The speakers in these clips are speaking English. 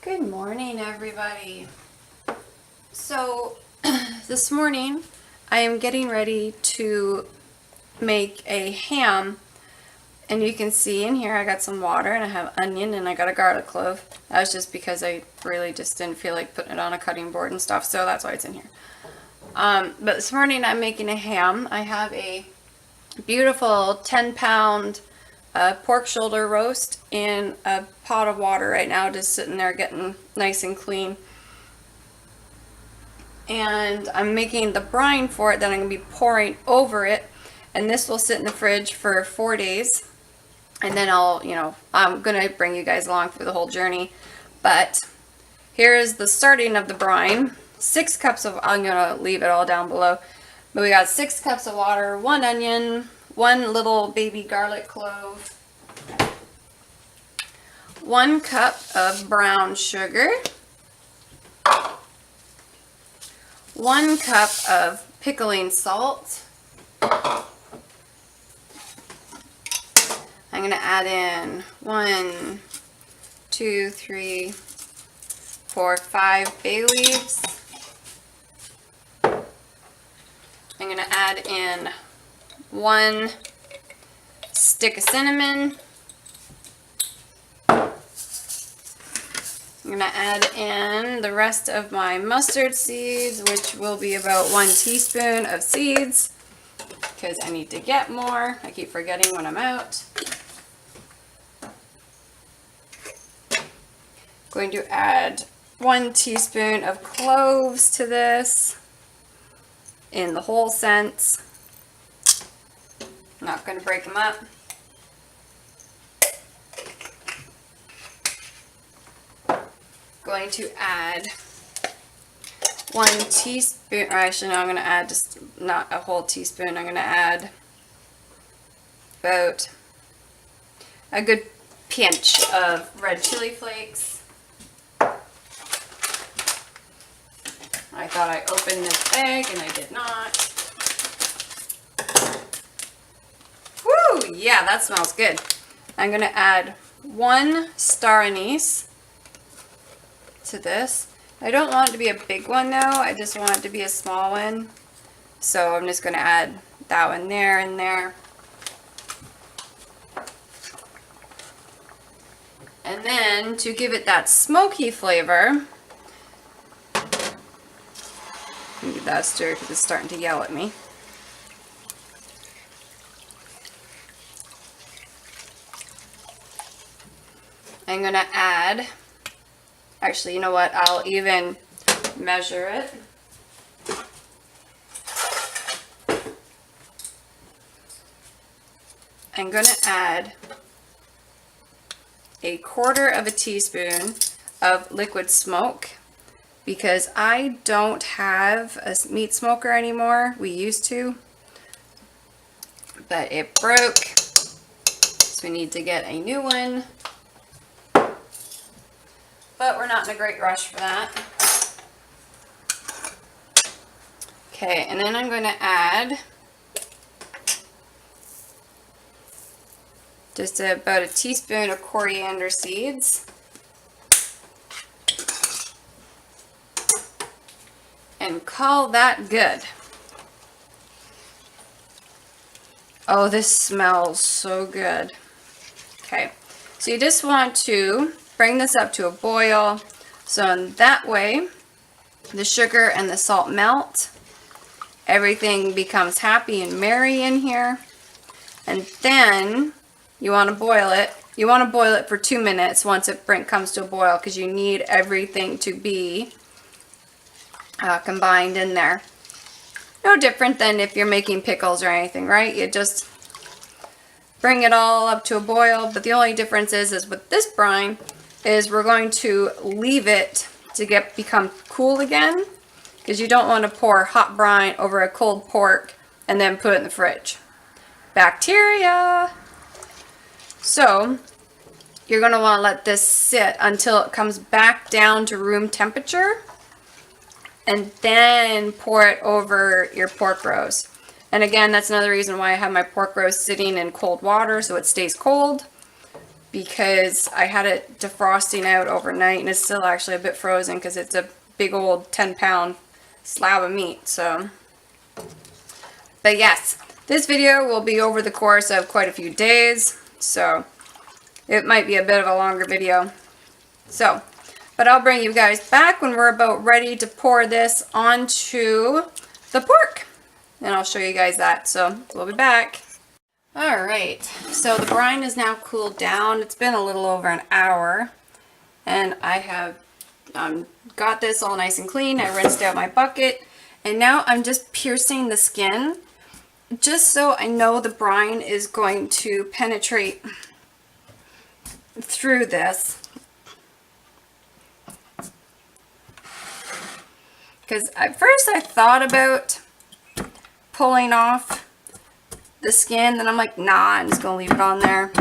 Good morning, everybody. So this morning I am getting ready to make a ham, and you can see in here I got some water and I have onion and I got a garlic clove. That was just because I really just didn't feel like putting it on a cutting board and stuff, so that's why it's in here. But this morning I'm making a ham. I have a beautiful 10-pound pork shoulder roast in a pot of water right now, just sitting there getting nice and clean. And I'm making the brine for it that I'm going to be pouring over it, and this will sit in the fridge for 4 days, and then I'm going to bring you guys along for the whole journey. But here is the starting of the brine. 6 cups of, I'm going to leave it all down below, but we got 6 cups of water, 1 onion, 1 little baby garlic clove, 1 cup of brown sugar, 1 cup of pickling salt. I'm going to add in 1, 2, 3, 4, 5 bay leaves. I'm going to add in 1 stick of cinnamon. I'm going to add in the rest of my mustard seeds, which will be about 1 teaspoon of seeds, because I need to get more. I keep forgetting when I'm out. Going to add 1 teaspoon of cloves to this in the whole sense. Not going to break them up. Going to add 1 teaspoon, or actually no, I'm going to add just not a whole teaspoon. I'm going to add about a good pinch of red chili flakes. I thought I opened this bag and I did not. Woo! Yeah, that smells good. I'm going to add 1 star anise to this. I don't want it to be a big one though, I just want it to be a small one. So I'm just going to add that one there and there. And then to give it that smoky flavor, give that a stir because it's starting to yell at me. I'm going to add, actually, you know what, I'll even measure it. I'm going to add 1/4 teaspoon of liquid smoke, because I don't have a meat smoker anymore. We used to, but it broke, so we need to get a new one. But we're not in a great rush for that. Okay, and then I'm going to add just about a teaspoon of coriander seeds. And call that good. Oh, this smells so good. Okay, so you just want to bring this up to a boil, so in that way the sugar and the salt melt, everything becomes happy and merry in here, and then you want to boil it. You want to boil it for 2 minutes once it comes to a boil, because you need everything to be combined in there. No different than if you're making pickles or anything, right? You just bring it all up to a boil, but the only difference is with this brine is we're going to leave it to become cool again, because you don't want to pour hot brine over a cold pork and then put it in the fridge. Bacteria! So you're going to want to let this sit until it comes back down to room temperature, and then pour it over your pork roast. And again, that's another reason why I have my pork roast sitting in cold water, so it stays cold. because I had it defrosting out overnight, and it's still actually a bit frozen because it's a big old 10-pound slab of meat. So, but yes, this video will be over the course of quite a few days, so it might be a bit of a longer video. So, but I'll bring you guys back when we're about ready to pour this onto the pork, and I'll show you guys that. So we'll be back. All right, so the brine is now cooled down. It's been a little over an hour, and I have got this all nice and clean. I rinsed out my bucket, and now I'm just piercing the skin just so I know the brine is going to penetrate through this. Because at first I thought about pulling off the skin, then I'm like, nah, I'm just gonna leave it on there.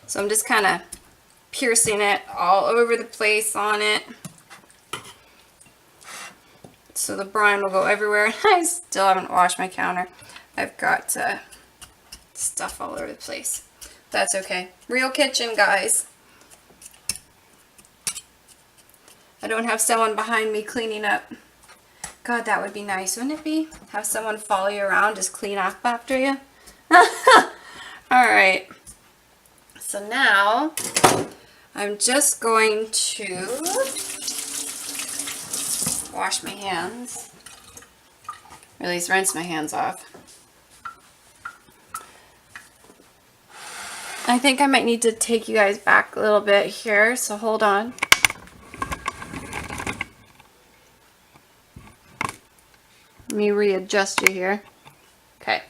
So I'm just kind of piercing it all over the place on it, so the brine will go everywhere. I still haven't washed my counter. I've got stuff all over the place. That's okay. Real kitchen, guys. I don't have someone behind me cleaning up. God, that would be nice, wouldn't it be? Have someone follow you around, just clean up after you. Alright. So now, I'm just going to wash my hands. Or at least rinse my hands off. I think I might need to take you guys back a little bit here, so hold on. Let me readjust you here. Okay,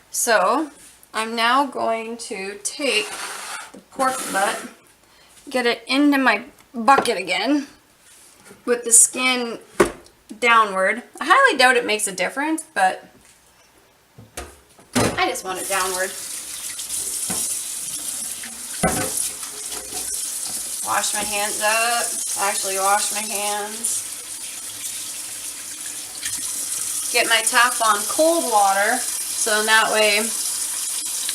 so I'm now going to take the pork butt, get it into my bucket again with the skin downward. I highly doubt it makes a difference, but I just want it downward. Wash my hands up. Actually wash my hands. Get my tap on cold water, so that way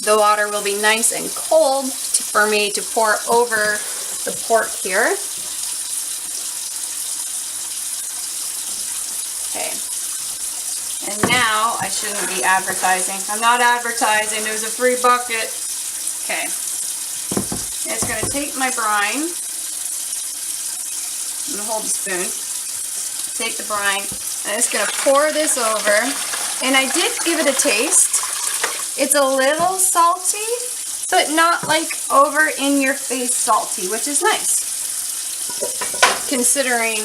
the water will be nice and cold for me to pour over the pork here. Okay. And now I shouldn't be advertising. I'm not advertising. There's a free bucket. Okay. It's going to take my brine. I'm going to hold the spoon. Take the brine. I'm just going to pour this over, and I did give it a taste. It's a little salty, but not like over in your face salty, which is nice, considering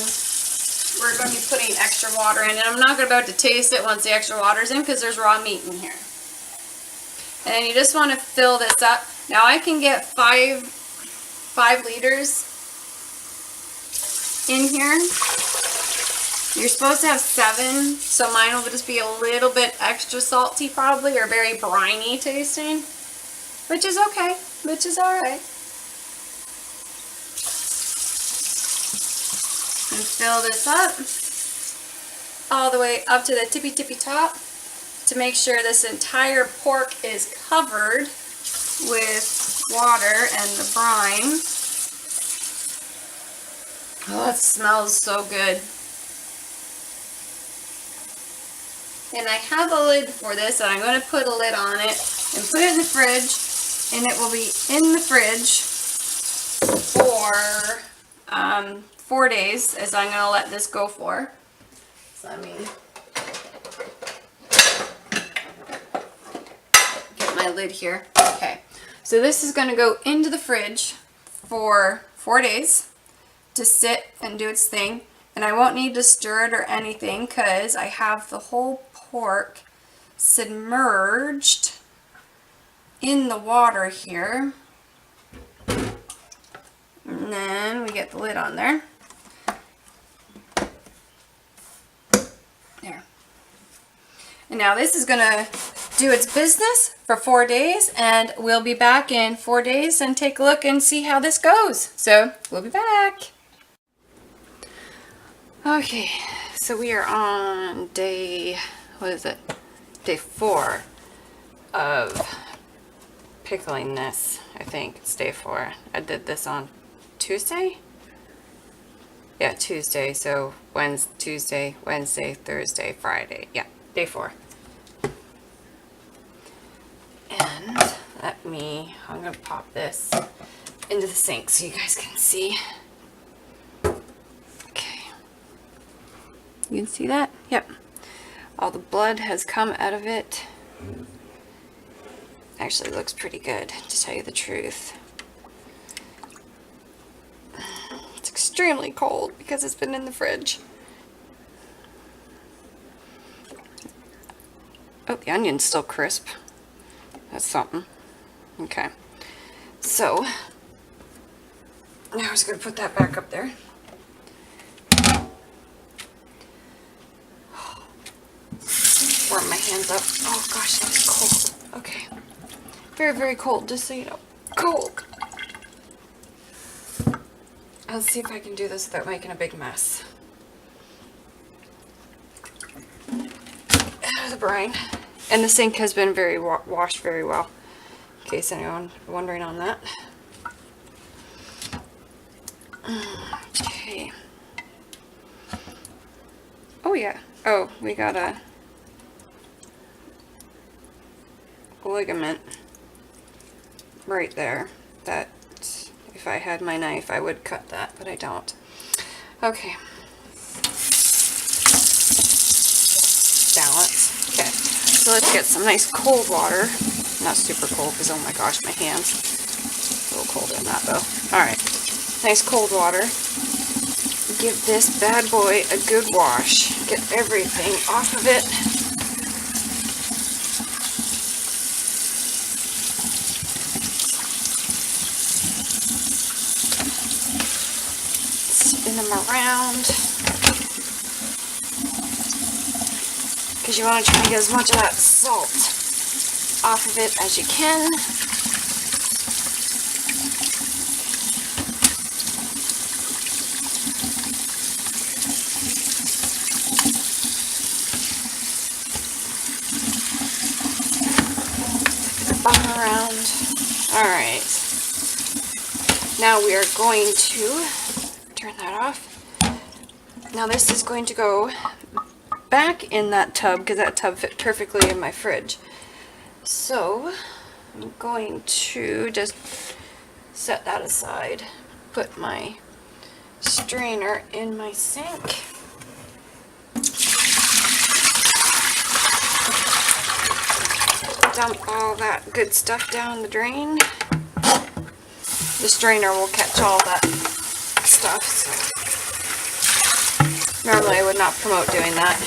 we're going to be putting extra water in, and I'm not about to taste it once the extra water's in because there's raw meat in here. And then you just want to fill this up. Now I can get 5 liters in here. You're supposed to have 7, so mine will just be a little bit extra salty probably, or very briny tasting, which is okay, which is alright. And fill this up all the way up to the tippy top to make sure this entire pork is covered with water and the brine. Oh, it smells so good. And I have a lid for this, and I'm going to put a lid on it and put it in the fridge, and it will be in the fridge for 4 days, as I'm going to let this go for. So let me get my lid here. Okay, so this is going to go into the fridge for 4 days to sit and do its thing. And I won't need to stir it or anything because I have the whole pork submerged in the water here. And then we get the lid on there. There. And now this is going to do its business for 4 days, and we'll be back in 4 days and take a look and see how this goes. So we'll be back. Okay, so we are on day, what is it? Day 4 of pickling this. I I think it's day 4. I did this on Tuesday? Yeah, Tuesday. So Tuesday, Wednesday, Thursday, Friday. Yeah, day 4. And I'm going to pop this into the sink so you guys can see. Okay. You can see that? Yep. All the blood has come out of it. Actually looks pretty good, to tell you the truth. It's extremely cold because it's been in the fridge. Oh, the onion's still crisp. That's something. Okay. So, now I'm just going to put that back up there. Warm my hands up. Oh gosh, that's cold. Okay. Very, very cold, just so you know. Cold. Let's see if I can do this without making a big mess. Out of the brine. And the sink has been washed very well, in case anyone wondering on that. Okay. Oh yeah. Oh, we got a ligament right there that if I had my knife I would cut that, but I don't. Okay. Balance. Okay. So let's get some nice cold water. Not super cold because, oh my gosh, my hands. A little colder than that though. Alright. Nice cold water. Give this bad boy a good wash. Get everything off of it. Spin them around. Because you want to try to get as much of that salt off of it as you can. Bum around. Alright. Now we are going to turn that off. Now this is going to go back in that tub because that tub fit perfectly in my fridge. So I'm going to just set that aside, put my strainer in my sink. Dump all that good stuff down the drain. The strainer will catch all that stuff, so normally I would not promote doing that.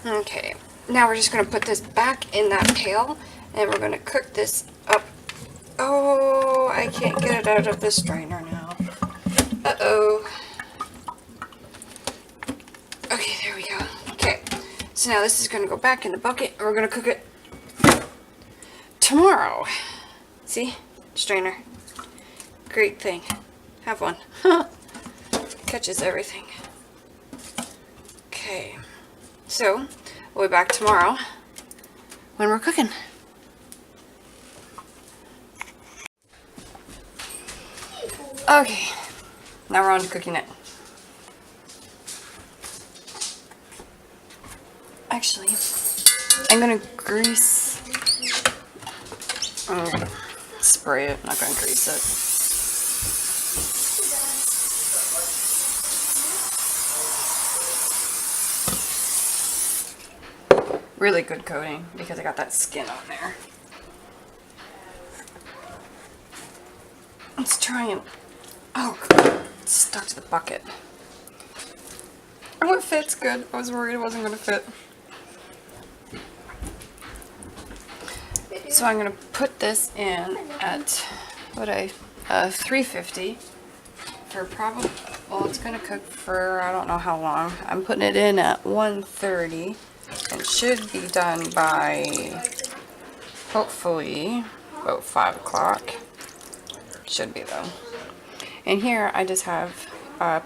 Okay, now we're just going to put this back in that pail and we're going to cook this up. Oh, I can't get it out of the strainer now. Uh-oh. Okay, there we go. Okay, so now this is going to go back in the bucket and we're going to cook it tomorrow. See? Strainer. Great thing. Have one. Catches everything. Okay, so we'll be back tomorrow when we're cooking. Okay, now we're on to cooking it. Actually, I'm gonna grease. Spray it. I'm not gonna grease it. Really good coating because I got that skin on there. Let's try and. Oh, it's stuck to the bucket. Oh, it fits good. I was worried it wasn't going to fit. So I'm going to put this in at 350 for probably, well, it's going to cook for I don't know how long. I'm putting it in at 130. It should be done by hopefully about 5 o'clock. Should be though. And here I just have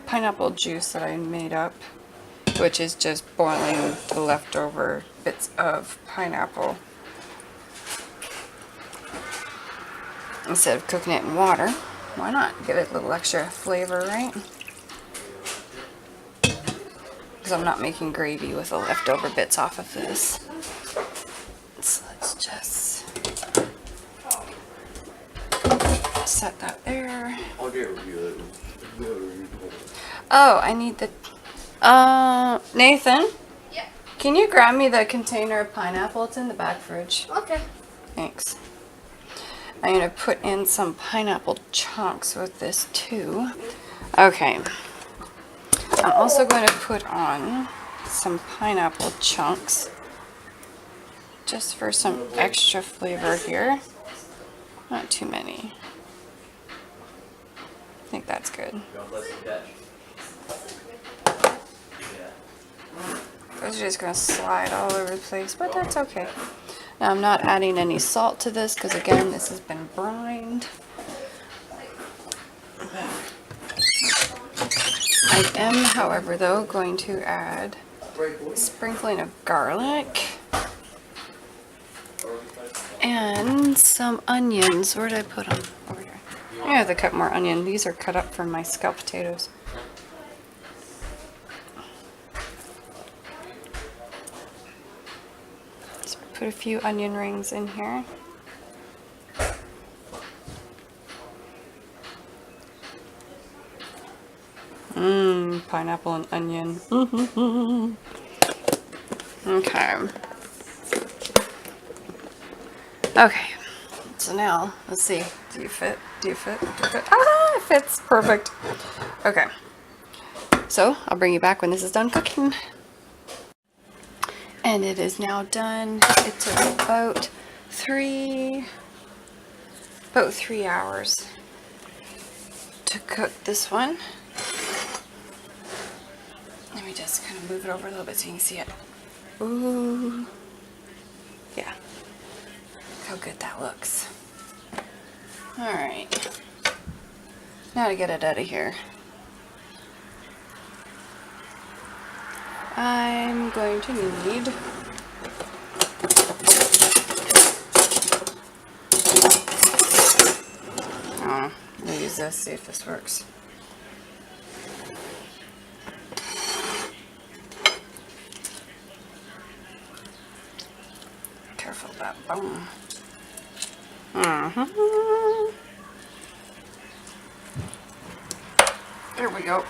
pineapple juice that I made up, which is just boiling the leftover bits of pineapple instead of cooking it in water. Why not? Give it a little extra flavor, right? Because I'm not making gravy with the leftover bits off of this. So let's just set that there. Oh, I need the... Nathan? Yeah. Can you grab me the container of pineapple? It's in the back fridge. Okay. Thanks. I'm going to put in some pineapple chunks with this too. Okay. I'm also going to put on some pineapple chunks just for some extra flavor here. Not too many. I think that's good. Those are just going to slide all over the place, but that's okay. Now I'm not adding any salt to this because again this has been brined. I am, however, though, going to add a sprinkling of garlic and some onions. Where did I put them? Over here. I have to cut more onion. These are cut up from my scalloped potatoes. Let's put a few onion rings in here. Pineapple and onion. Okay. Okay. So now, let's see. Do you fit? Do you fit? Do you fit? Ah, it fits. Perfect. Okay. So, I'll bring you back when this is done cooking. And it is now done. It took about 3 hours to cook this one. Let me just kind of move it over a little bit so you can see it. Ooh. Yeah. Look how good that looks. Alright. Now to get it out of here. I'm going to need I'll use this, see if this works. Careful of that bone. There we go.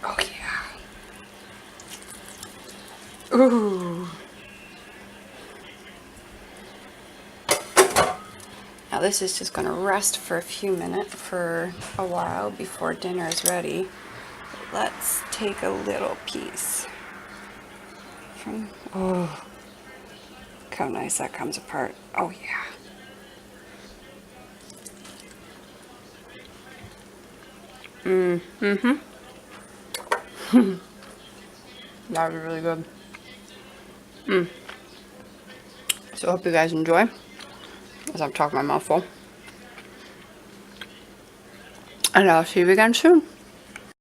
Oh yeah. Ooh. Now this is just going to rest for a few minutes, for a while before dinner is ready. Let's take a little piece from, oh, look how nice that comes apart. Oh yeah. That would be really good. So I hope you guys enjoy, as I'm talking my mouth full. And I'll see you again soon.